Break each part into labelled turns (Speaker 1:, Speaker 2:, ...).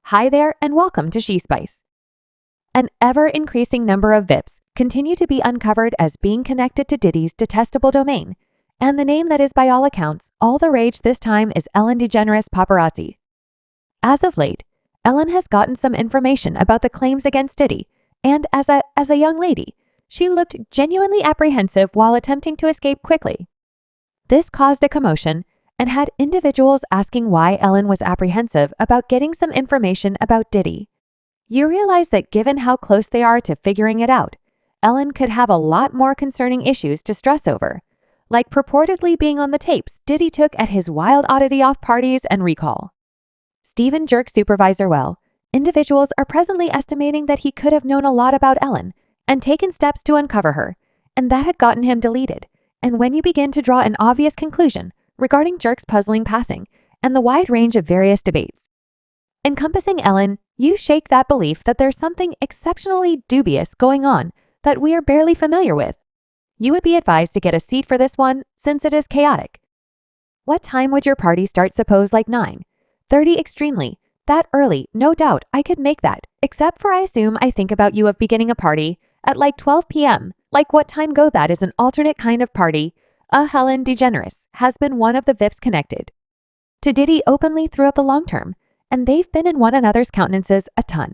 Speaker 1: Hi there and welcome to She Spice. An ever-increasing number of VIPs continue to be uncovered as being connected to Diddy's Detestable domain, and the name that is by all accounts all the rage this time is Ellen DeGeneres Paparazzi. As of late, Ellen has gotten some information about the claims against Diddy, and as a young lady, she looked genuinely apprehensive while attempting to escape quickly. This caused a commotion and had individuals asking why Ellen was apprehensive about getting some information about Diddy. You realize that given how close they are to figuring it out, Ellen could have a lot more concerning issues to stress over, like purportedly being on the tapes Diddy took at his wild oddity off parties and recall. Stephen Jerk supervisor individuals are presently estimating that he could have known a lot about Ellen and taken steps to uncover her, and that had gotten him deleted. And when you begin to draw an obvious conclusion regarding Jerk's puzzling passing and the wide range of various debates encompassing Ellen, you shake that belief that there's something exceptionally dubious going on that we are barely familiar with. You would be advised to get a seat for this one since it is chaotic. What time would your party start? Suppose like 9:30 extremely. That early, no doubt I could make that, except for I assume I think about you of beginning a party at like 12 p.m. Like what time go? That is an alternate kind of party. Ellen DeGeneres has been one of the VIPs connected to Diddy openly throughout the long term, and they've been in one another's countenances a ton.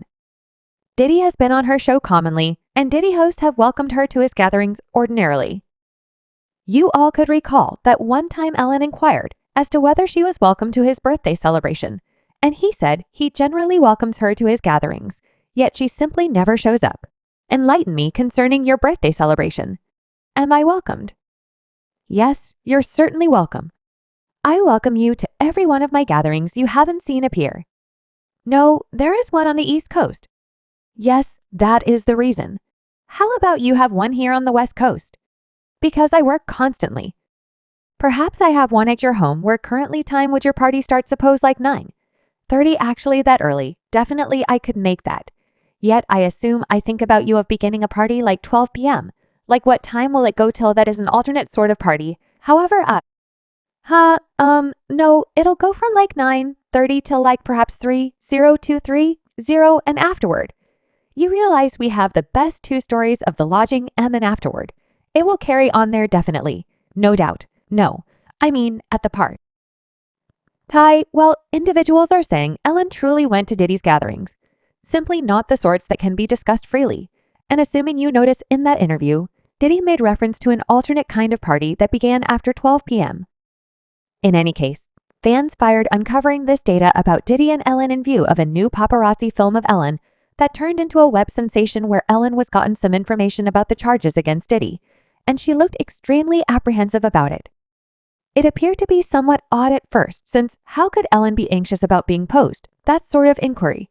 Speaker 1: Diddy has been on her show commonly, and Diddy hosts have welcomed her to his gatherings ordinarily. You all could recall that one time Ellen inquired as to whether she was welcome to his birthday celebration, and he said he generally welcomes her to his gatherings, yet she simply never shows up. Enlighten me concerning your birthday celebration. Am I welcomed? Yes, you're certainly welcome. I welcome you to every one of my gatherings you haven't seen appear. No, there is one on the East Coast. Yes, that is the reason. How about you have one here on the West Coast? Because I work constantly. Perhaps I have one at your home where currently time would your party start? Suppose like 9:30 actually that early. Definitely I could make that. Yet I assume I think about you of beginning a party like 12 p.m. Like what time will it go till? That is an alternate sort of party. However, no, it'll go from like 9:30 till like perhaps 3:0230 and afterward. You realize we have the best 2 stories of the lodging and then afterward. It will carry on there definitely. No doubt. No, I mean at the part. Well, individuals are saying Ellen truly went to Diddy's gatherings. Simply not the sorts that can be discussed freely. And assuming you notice in that interview, Diddy made reference to an alternate kind of party that began after 12 p.m. In any case, fans fired uncovering this data about Diddy and Ellen in view of a new paparazzi film of Ellen that turned into a web sensation where Ellen was gotten some information about the charges against Diddy, and she looked extremely apprehensive about it. It appeared to be somewhat odd at first, since how could Ellen be anxious about being posed? That sort of inquiry.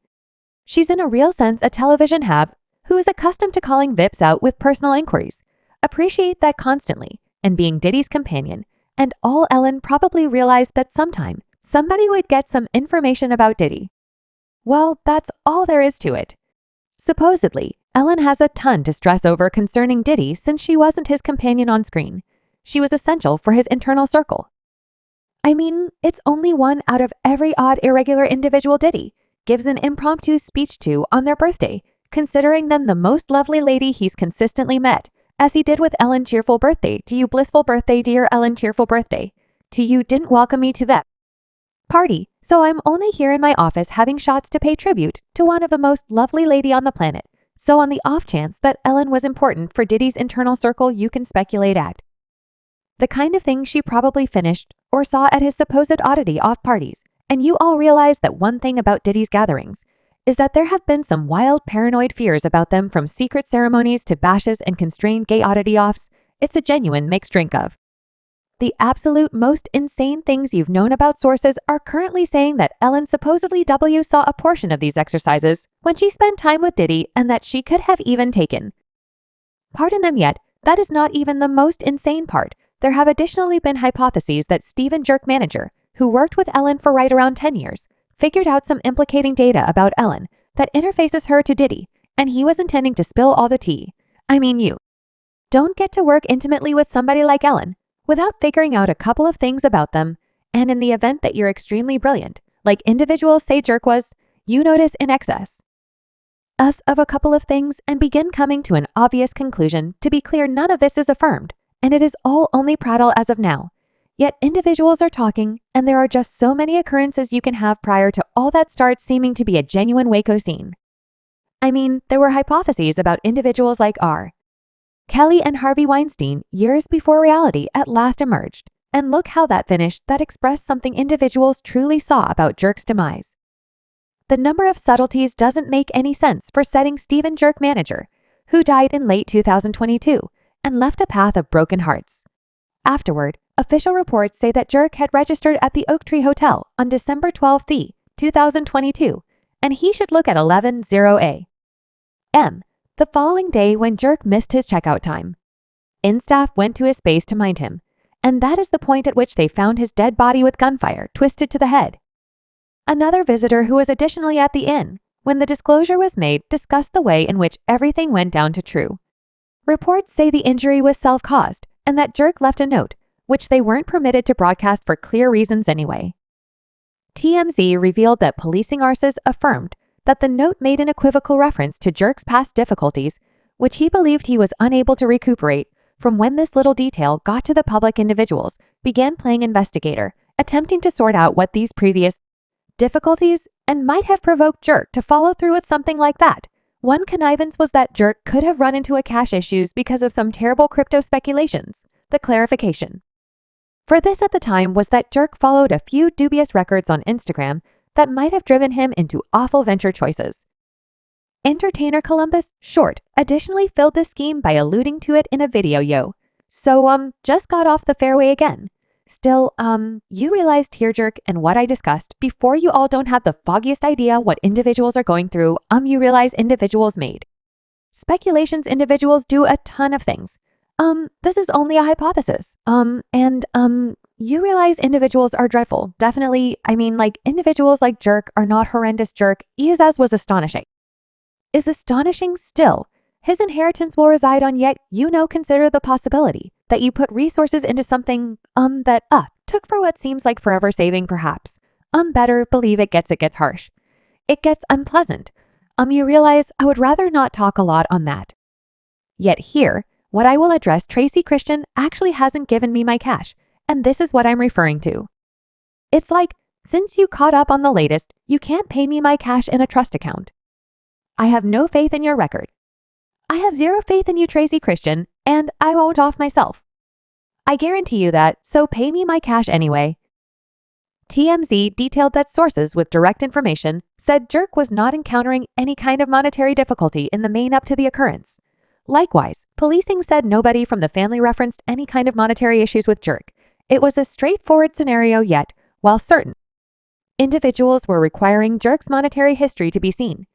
Speaker 1: She's in a real sense a television hab who is accustomed to calling VIPs out with personal inquiries. Appreciate that constantly, and being Diddy's companion, and all Ellen probably realized that sometime somebody would get some information about Diddy. Well, that's all there is to it. Supposedly, Ellen has a ton to stress over concerning Diddy since she wasn't his companion on screen. She was essential for his internal circle. I mean, it's only one out of every odd irregular individual Diddy gives an impromptu speech to on their birthday, considering them the most lovely lady he's consistently met, as he did with Ellen. Cheerful birthday to you, blissful birthday, dear Ellen. Cheerful birthday to you. Didn't welcome me to that party, so I'm only here in my office having shots to pay tribute to one of the most lovely lady on the planet. So on the off chance that Ellen was important for Diddy's internal circle, you can speculate at the kind of thing she probably finished or saw at his supposed oddity off parties. And you all realize that one thing about Diddy's gatherings is that there have been some wild paranoid fears about them, from secret ceremonies to bashes and constrained gay oddity offs. It's a genuine mixed drink of the absolute most insane things you've known about. Sources are currently saying that Ellen supposedly saw a portion of these exercises when she spent time with Diddy, and that she could have even taken part in them. Yet, that is not even the most insane part. There have additionally been hypotheses that Stephen Jerk manager, who worked with Ellen for right around 10 years, figured out some implicating data about Ellen that interfaces her to Diddy, and he was intending to spill all the tea. I mean, you don't get to work intimately with somebody like Ellen without figuring out a couple of things about them, and in the event that you're extremely brilliant, like individuals say Jerk was, you notice in excess us of a couple of things and begin coming to an obvious conclusion. To be clear, none of this is affirmed, and it is all only prattle as of now. Yet individuals are talking, and there are just so many occurrences you can have prior to all that starts seeming to be a genuine Waco scene. I mean, there were hypotheses about individuals like R. Kelly and Harvey Weinstein years before reality at last emerged, and look how that finished. That expressed something individuals truly saw about Jerk's demise. The number of subtleties doesn't make any sense for setting Stephen Jerk manager, who died in late 2022 and left a path of broken hearts. Afterward, official reports say that Jerk had registered at the Oak Tree Hotel on December 12, 2022, and he should look at 11:0 a.m. the following day when Jerk missed his checkout time. In-staff went to his space to mind him, and that is the point at which they found his dead body with gunfire twisted to the head. Another visitor who was additionally at the inn when the disclosure was made discussed the way in which everything went down to true. Reports say the injury was self-caused and that Jerk left a note, which they weren't permitted to broadcast for clear reasons anyway. TMZ revealed that policing sources affirmed that the note made an equivocal reference to Jerk's past difficulties, which he believed he was unable to recuperate from. When this little detail got to the public, individuals began playing investigator, attempting to sort out what these previous difficulties and might have provoked Jerk to follow through with something like that. One connivance was that Jerk could have run into a cash issues because of some terrible crypto speculations. The clarification for this at the time was that Jerk followed a few dubious records on Instagram that might have driven him into awful venture choices. Entertainer Columbus Short additionally filled this scheme by alluding to it in a video. So, just got off the fairway again. Still, you realized here, Jerk, and what I discussed before, you all don't have the foggiest idea what individuals are going through. You realize individuals made speculations. Individuals do a ton of things. This is only a hypothesis. You realize individuals are dreadful. Definitely, I mean, like, individuals like Jerk are not horrendous. Jerk, as was astonishing. Is astonishing still. His inheritance will reside on, yet, consider the possibility that you put resources into something, that, took for what seems like forever saving, perhaps. Better believe it gets harsh. It gets unpleasant. You realize I would rather not talk a lot on that. Yet here, what I will address, Tracy Christian actually hasn't given me my cash, and this is what I'm referring to. It's like, since you caught up on the latest, you can't pay me my cash in a trust account. I have no faith in your record. I have zero faith in you, Tracy Christian, and I won't off myself. I guarantee you that, so pay me my cash anyway. TMZ detailed that sources with direct information said Jerk was not encountering any kind of monetary difficulty in the main up to the occurrence. Likewise, policing said nobody from the family referenced any kind of monetary issues with Jerk. It was a straightforward scenario, yet, while certain individuals were requiring Jerk's monetary history to be seen,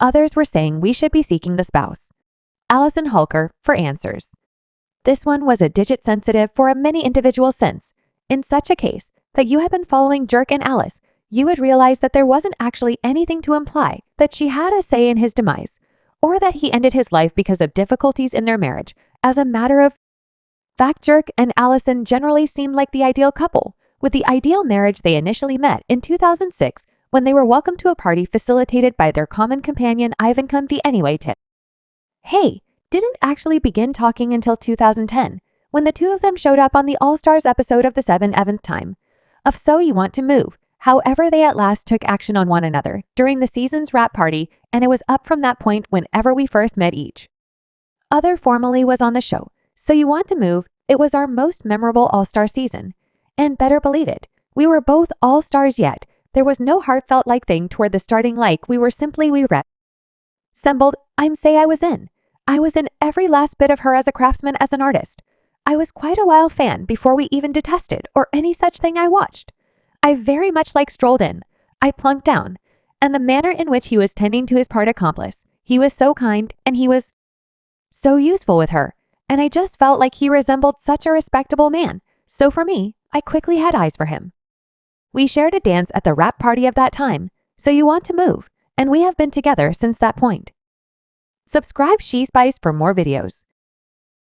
Speaker 1: others were saying we should be seeking the spouse, Allison Hulker, for answers. This one was a digit sensitive for a many individuals since, in such a case, that you had been following Jerk and Alice, you would realize that there wasn't actually anything to imply that she had a say in his demise, or that he ended his life because of difficulties in their marriage. As a matter of fact, Jerk and Allison generally seemed like the ideal couple, with the ideal marriage they initially met in 2006 when they were welcomed to a party facilitated by their common companion Ivan Kunfi. Anyway, Hey, didn't actually begin talking until 2010, when the two of them showed up on the All-Stars episode of the 7th time of So You Want to Move. However, they at last took action on one another during the season's wrap party, and it was up from that point whenever we first met each other formally was on the show. So You Want to Move, it was our most memorable All-Star season. And better believe it, we were both All-Stars, yet there was no heartfelt like thing toward the starting, like we resembled. I was in every last bit of her as a craftsman, as an artist. I was quite a while fan before we even detested or any such thing. I watched. I very much strolled in. I plunked down. And the manner in which he was tending to his part accomplice. He was so kind, and he was so useful with her. And I just felt like he resembled such a respectable man. So for me, I quickly had eyes for him. We shared a dance at the wrap party of that time, So You Want to Move, and we have been together since that point. Subscribe She Spice for more videos.